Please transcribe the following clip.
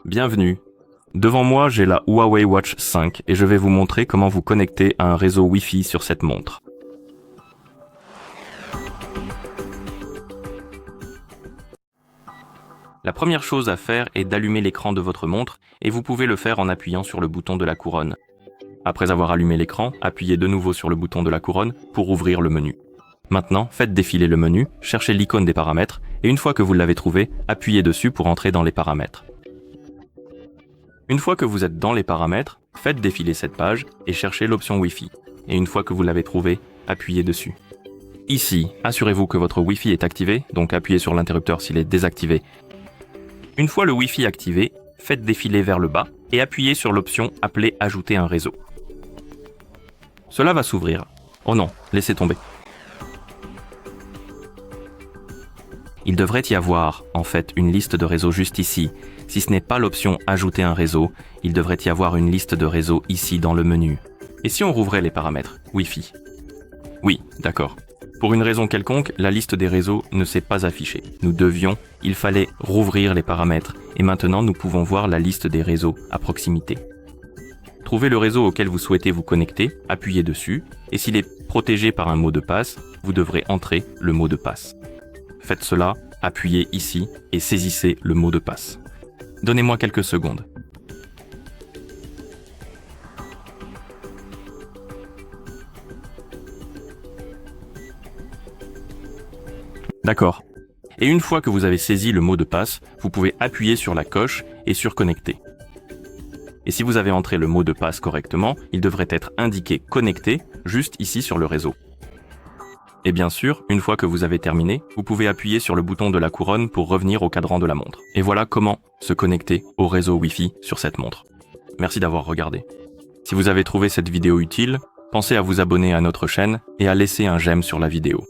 Bienvenue. Devant moi, j'ai la Huawei Watch 5 et je vais vous montrer comment vous connecter à un réseau Wi-Fi sur cette montre. La première chose à faire est d'allumer l'écran de votre montre et vous pouvez le faire en appuyant sur le bouton de la couronne. Après avoir allumé l'écran, appuyez de nouveau sur le bouton de la couronne pour ouvrir le menu. Maintenant, faites défiler le menu, cherchez l'icône des paramètres et une fois que vous l'avez trouvé, appuyez dessus pour entrer dans les paramètres. Une fois que vous êtes dans les paramètres, faites défiler cette page et cherchez l'option Wi-Fi. Et une fois que vous l'avez trouvé, appuyez dessus. Ici, assurez-vous que votre Wi-Fi est activé, donc appuyez sur l'interrupteur s'il est désactivé. Une fois le Wi-Fi activé, faites défiler vers le bas et appuyez sur l'option appelée Ajouter un réseau. Cela va s'ouvrir. Oh non, laissez tomber. Il devrait y avoir, en fait, une liste de réseaux juste ici. Si ce n'est pas l'option Ajouter un réseau, il devrait y avoir une liste de réseaux ici dans le menu. Et si on rouvrait les paramètres Wi-Fi? Oui, d'accord. Pour une raison quelconque, la liste des réseaux ne s'est pas affichée. Il fallait rouvrir les paramètres. Et maintenant, nous pouvons voir la liste des réseaux à proximité. Trouvez le réseau auquel vous souhaitez vous connecter, appuyez dessus, et s'il est protégé par un mot de passe, vous devrez entrer le mot de passe. Faites cela, appuyez ici et saisissez le mot de passe. Donnez-moi quelques secondes. D'accord. Et une fois que vous avez saisi le mot de passe, vous pouvez appuyer sur la coche et sur Connecter. Et si vous avez entré le mot de passe correctement, il devrait être indiqué Connecté juste ici sur le réseau. Et bien sûr, une fois que vous avez terminé, vous pouvez appuyer sur le bouton de la couronne pour revenir au cadran de la montre. Et voilà comment se connecter au réseau Wi-Fi sur cette montre. Merci d'avoir regardé. Si vous avez trouvé cette vidéo utile, pensez à vous abonner à notre chaîne et à laisser un j'aime sur la vidéo.